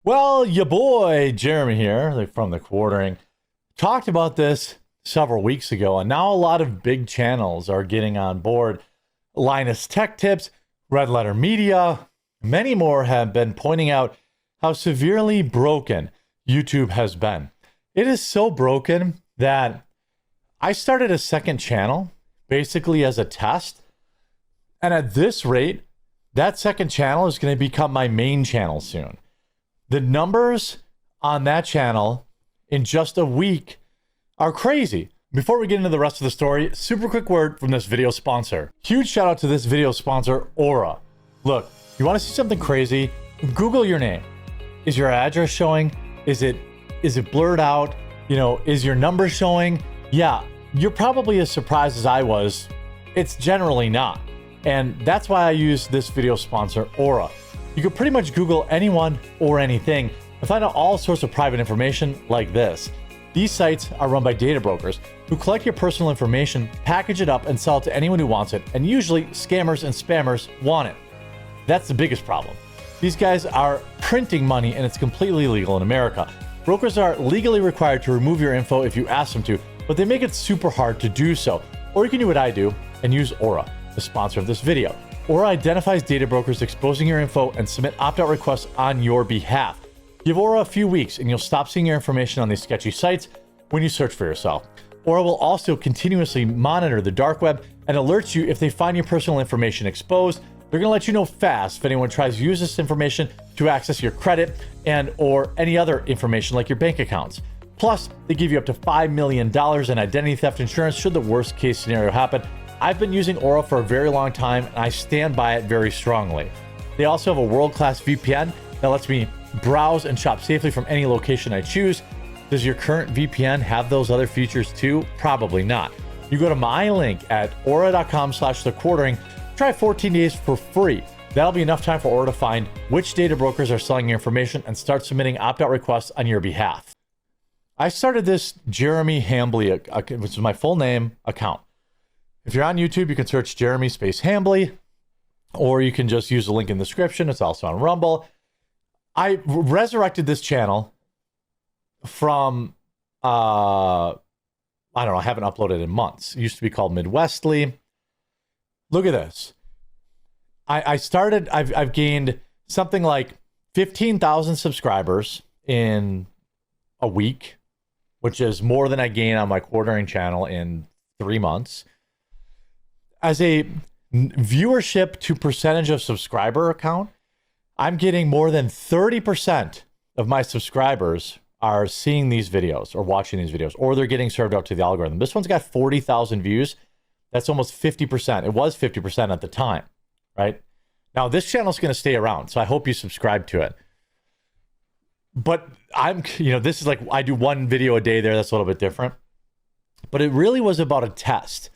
Well, your boy Jeremy here, from the Quartering, talked about this several weeks ago, and now a lot of big channels are getting on board. Linus Tech Tips, Red Letter Media, many more have been pointing out how severely broken YouTube has been. It is so broken that I started a second channel basically as a test, and at this rate, that second channel is going to become my main channel soon. The numbers on that channel in just a week are crazy. Before we get into the rest of the story, super quick word from this video sponsor. Huge shout out to this video sponsor, Aura. Look, you want to see something crazy? Google your name. Is your address showing? Is it blurred out? Is your number showing? Yeah, you're probably as surprised as I was. It's generally not. And that's why I use this video sponsor, Aura. You can pretty much Google anyone or anything and find out all sorts of private information like this. These sites are run by data brokers who collect your personal information, package it up, and sell it to anyone who wants it, and usually scammers and spammers want it. That's the biggest problem. These guys are printing money, and it's completely illegal in America. Brokers are legally required to remove your info if you ask them to, but they make it super hard to do so. Or you can do what I do and use Aura, the sponsor of this video. Aura identifies data brokers exposing your info and submit opt-out requests on your behalf. Give Aura a few weeks and you'll stop seeing your information on these sketchy sites when you search for yourself. Aura will also continuously monitor the dark web and alert you if they find your personal information exposed. They're going to let you know fast if anyone tries to use this information to access your credit and or any other information like your bank accounts. Plus, they give you up to $5 million in identity theft insurance should the worst case scenario happen. I've been using Aura for a very long time, and I stand by it very strongly. They also have a world-class VPN that lets me browse and shop safely from any location I choose. Does your current VPN have those other features too? Probably not. You go to my link at aura.com/thequartering, try 14 days for free. That'll be enough time for Aura to find which data brokers are selling your information and start submitting opt-out requests on your behalf. I started this Jeremy Hambly, which is my full name, account. If you're on YouTube, you can search Jeremy space Hambly, or you can just use the link in the description. It's also on Rumble. I resurrected this channel from, I don't know, I haven't uploaded in months. It used to be called Midwestly. Look at this. I've gained something like 15,000 subscribers in a week, which is more than I gain on my Quartering channel in 3 months. As a viewership to percentage of subscriber account, I'm getting more than 30% of my subscribers are seeing these videos or watching these videos, or they're getting served up to the algorithm. This one's got 40,000 views. That's almost 50%. It was 50% at the time, right? Now, this channel's going to stay around, so I hope you subscribe to it. But this is like, I do one video a day there. That's a little bit different. But it really was about a test.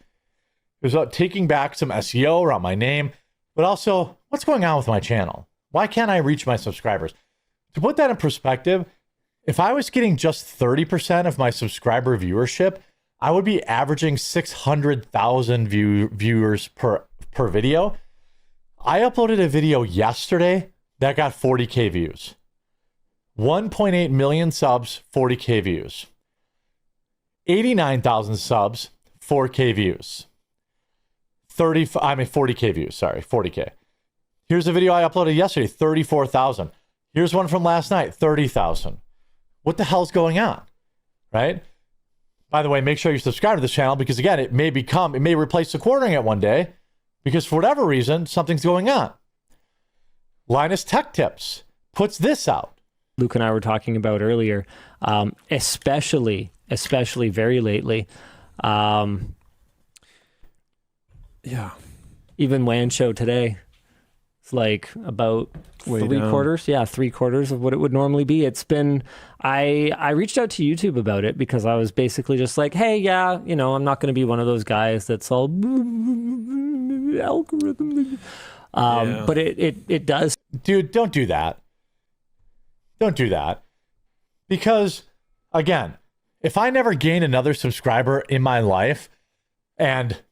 It was about taking back some SEO around my name, but also what's going on with my channel? Why can't I reach my subscribers? To put that in perspective, if I was getting just 30% of my subscriber viewership, I would be averaging 600,000 viewers per video. I uploaded a video yesterday that got 40K views. 1.8 million subs, 40K views. 89,000 subs, 4K views. 40K views, sorry, 40K. Here's a video I uploaded yesterday, 34,000. Here's one from last night, 30,000. What the hell's going on, right? By the way, make sure you subscribe to this channel because, again, it may replace the Quartering at one day because for whatever reason, something's going on. Linus Tech Tips puts this out. Luke and I were talking about earlier, especially very lately. Yeah. Even WAN show today, it's like about three-quarters. Yeah, three-quarters of what it would normally be. It's been, I reached out to YouTube about it because I was basically just like, hey, yeah, I'm not going to be one of those guys that's all algorithm. But it does. Dude, don't do that. Don't do that. Because, again, if I never gain another subscriber in my life and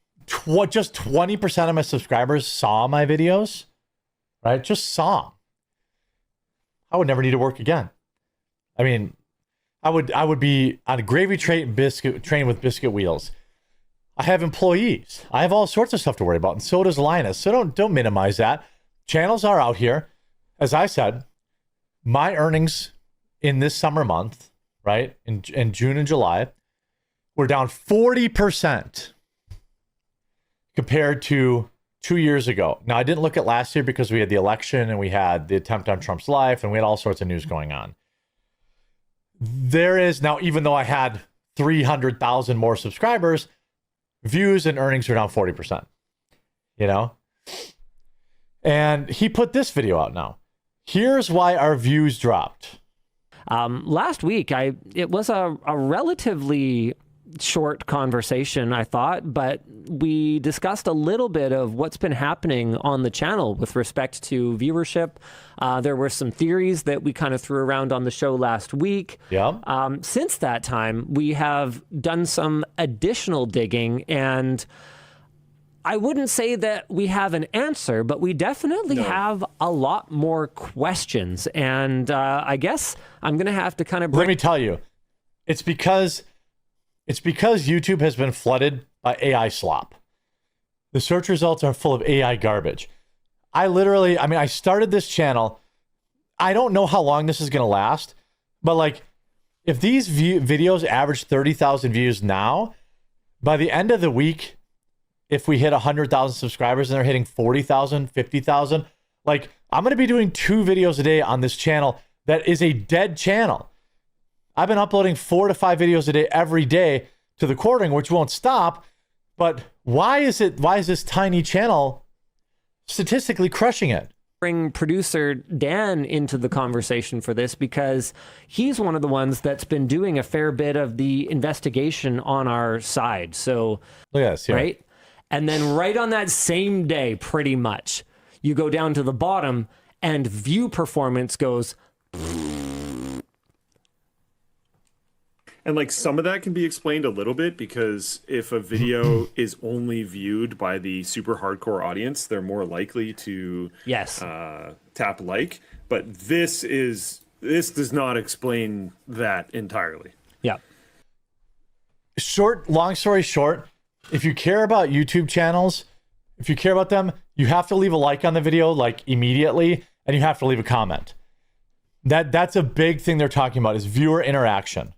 just 20% of my subscribers saw my videos, right? Just saw them. I would never need to work again. I mean, I would be on a gravy train with biscuit wheels. I have employees. I have all sorts of stuff to worry about, and so does Linus. So don't minimize that. Channels are out here. As I said, my earnings in this summer month, right, in June and July, were down 40% compared to 2 years ago. Now, I didn't look at last year because we had the election and we had the attempt on Trump's life and we had all sorts of news going on. There is now, even though I had 300,000 more subscribers, views and earnings are down 40%, you know? And he put this video out now. Here's why our views dropped. Last week, it was a relatively short conversation, I thought, but we discussed a little bit of what's been happening on the channel with respect to viewership. There were some theories that we kind of threw around on the show last week. Yeah. Since that time, we have done some additional digging, and I wouldn't say that we have an answer, but we definitely have a lot more questions. And I guess I'm going to have to kind of Let me tell you, it's because YouTube has been flooded by AI slop. The search results are full of AI garbage. I started this channel. I don't know how long this is going to last, but like, if these videos average 30,000 views now, by the end of the week, if we hit 100,000 subscribers and they're hitting 40,000, 50,000, like, I'm going to be doing 2 videos a day on this channel that is a dead channel. I've been uploading 4 to 5 videos a day every day to the quartering, which won't stop. But why is this tiny channel statistically crushing it? Bring producer Dan into the conversation for this, because he's one of the ones that's been doing a fair bit of the investigation on our side. So, yes, yeah. Right? And then right on that same day, pretty much, you go down to the bottom and view performance goes. And like, some of that can be explained a little bit, because if a video is only viewed by the super hardcore audience, they're more likely to tap like. But this does not explain that entirely. Yeah. Long story short, if you care about YouTube channels, if you care about them, you have to leave a like on the video like immediately, and you have to leave a comment. That's a big thing they're talking about, is viewer interaction.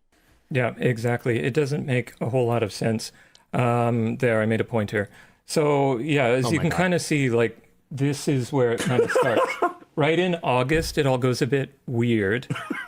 Yeah, exactly. It doesn't make a whole lot of sense. There, I made a pointer. So yeah, as you can kind of see, like, this is where it kind of starts. Right in August, it all goes a bit weird.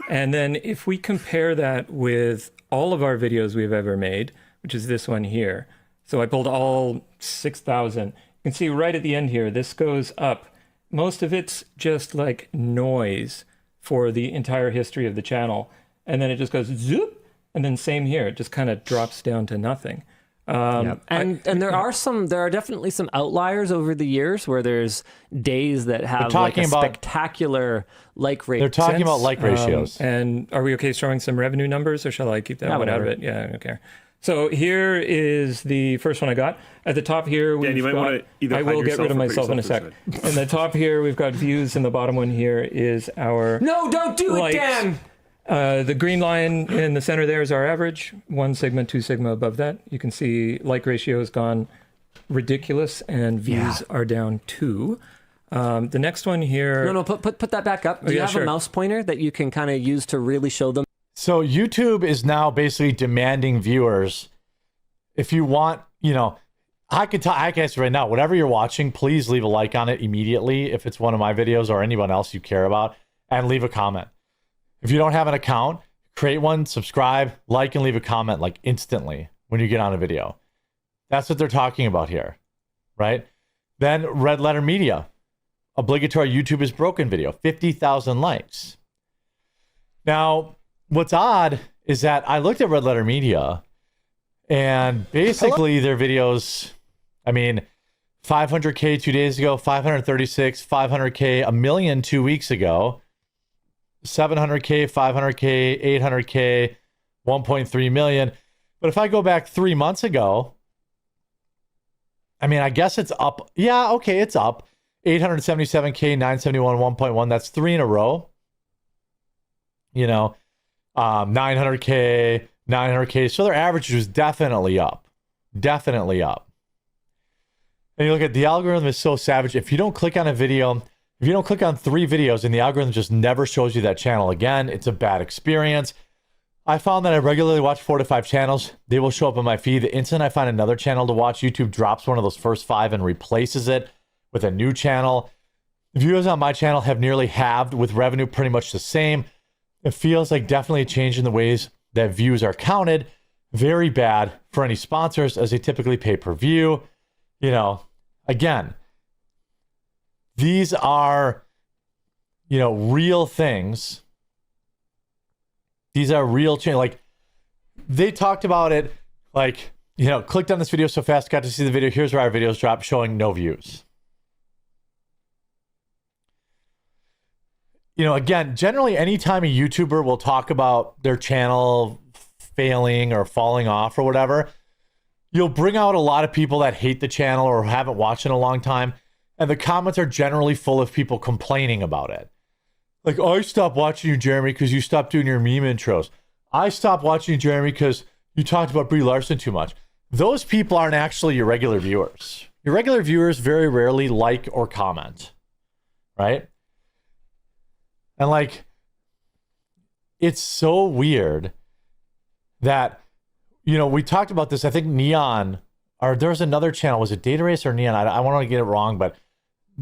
And then if we compare that with all of our videos we've ever made, which is this one here. So I pulled all 6,000. You can see right at the end here, this goes up. Most of it's just like noise for the entire history of the channel. And then it just goes zoop. And then same here, it just kind of drops down to nothing. And there are definitely some outliers over the years where there's days that have like a spectacular like rate. They're talking about like ratios. And are we okay showing some revenue numbers, or shall I keep that one out of it? Yeah, I don't care. So here is the first one I got. At the top here, we've got, I will get rid of myself in a sec. In the top here, we've got views, and the bottom one here is our No, don't do likes. it, Dan! The green line in the center there is our average, 1 sigma, 2 sigma above that. You can see like ratio has gone ridiculous, and views are down 2. The next one here. No, put that back up. Do you have a mouse pointer that you can kind of use to really show them? So YouTube is now basically demanding viewers. If you want, I can answer right now, whatever you're watching, please leave a like on it immediately if it's one of my videos or anyone else you care about, and leave a comment. If you don't have an account, create one, subscribe, like, and leave a comment like instantly when you get on a video. That's what they're talking about here, right? Then Red Letter Media, obligatory YouTube is broken video, 50,000 likes. Now, what's odd is that I looked at Red Letter Media, and basically their videos, 500K 2 days ago, 536, 500K, 1 million 2 weeks ago, 700K, 500K, 800K, 1.3 million. But if I go back 3 months ago, I guess it's up. Yeah, okay, it's up. 877K, 971, 1.1. That's 3 in a row. you know, 900K, 900K. So their average was definitely up. Definitely up. And you look at the algorithm is so savage. If you don't click on a video, if you don't click on 3 videos and the algorithm just never shows you that channel again, it's a bad experience. I found that I regularly watch 4 to 5 channels. They will show up on my feed. The instant I find another channel to watch, YouTube drops one of those first 5 and replaces it with a new channel. Views on my channel have nearly halved, with revenue pretty much the same. It feels like definitely a change in the ways that views are counted. Very bad for any sponsors, as they typically pay per view. You know, again, these are, you know, real things. These are real change. Like, they talked about it, like, you know, clicked on this video so fast, got to see the video. Here's where our videos drop, showing no views. You know, again, generally anytime a YouTuber will talk about their channel failing or falling off or whatever, you'll bring out a lot of people that hate the channel or haven't watched in a long time. And the comments are generally full of people complaining about it. Like, I stopped watching you, Jeremy, because you stopped doing your meme intros. I stopped watching you, Jeremy, because you talked about Brie Larson too much. Those people aren't actually your regular viewers. Your regular viewers very rarely like or comment, right? And like, it's so weird that, you know, we talked about this, I think Neon, or there was another channel, was it Data Race or Neon? I want to get it wrong, but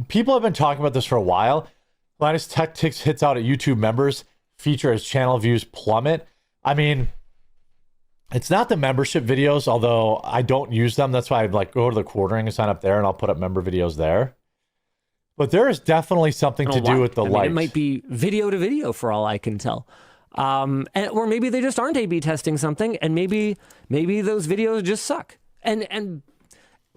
people have been talking about this for a while. Linus Tech Tips hits out at YouTube members, feature as channel views plummet. I mean, it's not the membership videos, although I don't use them. That's why I like go to the quartering and sign up there, and I'll put up member videos there. But there is definitely something to do with the likes. It might be video to video for all I can tell. Or maybe they just aren't A/B testing something, and maybe those videos just suck. And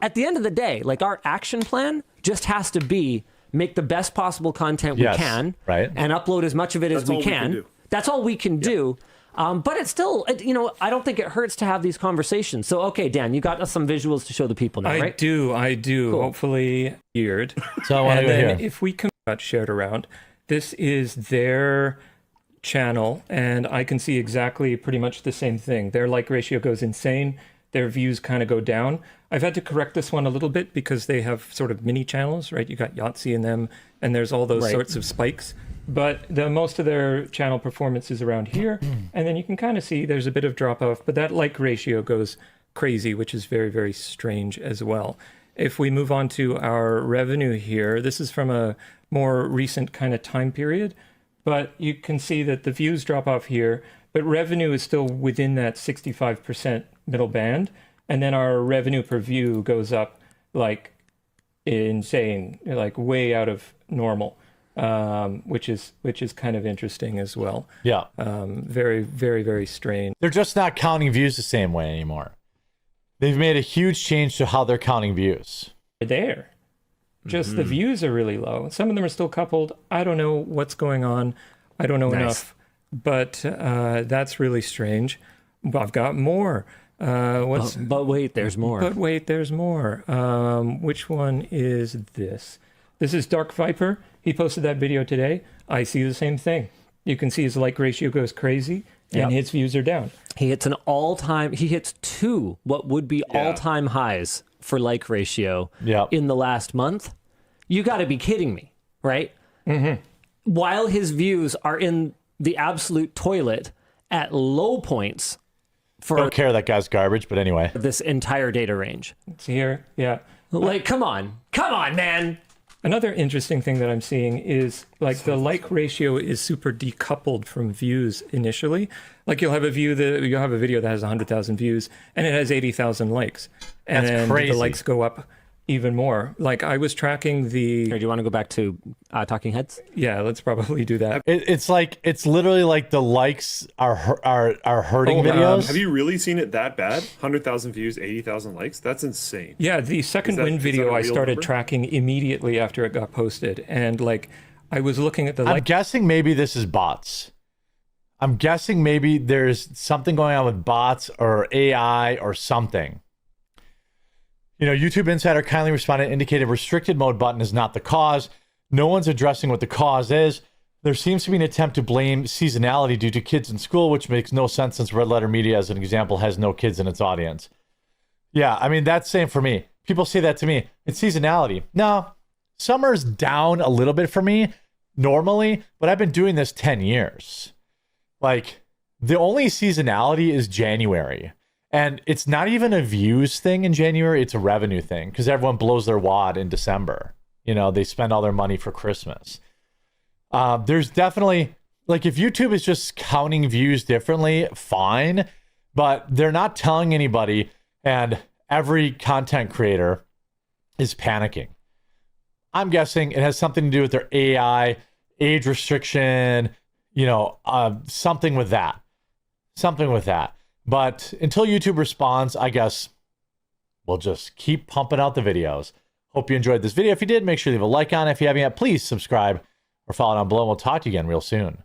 at the end of the day, like, our action plan just has to be make the best possible content we can, right, and upload as much of it as we can. That's all we can do. But it's still, you know, I don't think it hurts to have these conversations. So, okay, Dan, you got us some visuals to show the people now, right? I do. Cool. Hopefully geared. So I want to go here. If we can shared around, this is their channel, and I can see exactly pretty much the same thing. Their like ratio goes insane. Their views kind of go down. I've had to correct this one a little bit because they have sort of mini channels, right? You got Yahtzee in them, and there's all those sorts of spikes. But most of their channel performance is around here, and then you can kind of see there's a bit of drop off, but that like ratio goes crazy, which is very, very strange as well. If we move on to our revenue here, this is from a more recent kind of time period, but you can see that the views drop off here, but revenue is still within that 65% middle band, and then our revenue per view goes up like insane, like way out of normal. Which is kind of interesting as well. Yeah. Very, very, very strange. They're just not counting views the same way anymore. They've made a huge change to how they're counting views. There. Just the views are really low. Some of them are still coupled. I don't know what's going on. I don't know enough. But that's really strange. I've got more. But wait, there's more. But wait, there's more. Which one is this? This is Dark Viper. He posted that video today. I see the same thing. You can see his like ratio goes crazy, and his views are down. He hits he hits 2 what would be all-time highs for like ratio in the last month. You got to be kidding me, right? Mm-hmm. While his views are in the absolute toilet at low points. Don't care, that guy's garbage, but anyway. This entire data range. It's here, yeah. Like, come on, man. Another interesting thing that I'm seeing is like the like ratio is super decoupled from views initially. Like you'll have a video that has 100,000 views and it has 80,000 likes. And then the likes go up even more. Like I was tracking the... Here, do you want to go back to Talking Heads? Yeah, let's probably do that. It's literally like the likes are hurting videos. Have you really seen it that bad? 100,000 views, 80,000 likes? That's insane. Yeah, the second win video I started tracking immediately after it got posted. And like, I was looking at the... I'm guessing maybe this is bots. I'm guessing maybe there's something going on with bots or AI or something. You know, YouTube Insider kindly responded, indicated restricted mode button is not the cause. No one's addressing what the cause is. There seems to be an attempt to blame seasonality due to kids in school, which makes no sense since Red Letter Media, as an example, has no kids in its audience. Yeah, I mean, that's the same for me. People say that to me. It's seasonality. No, summer's down a little bit for me normally, but I've been doing this 10 years. Like, the only seasonality is January. And it's not even a views thing in January. It's a revenue thing because everyone blows their wad in December. You know, they spend all their money for Christmas. There's definitely, like, if YouTube is just counting views differently, fine. But they're not telling anybody, and every content creator is panicking. I'm guessing it has something to do with their AI, age restriction, you know, something with that. Something with that. But until YouTube responds, I guess we'll just keep pumping out the videos. Hope you enjoyed this video. If you did, make sure you leave a like on it. If you haven't yet, please subscribe or follow down below. We'll talk to you again real soon.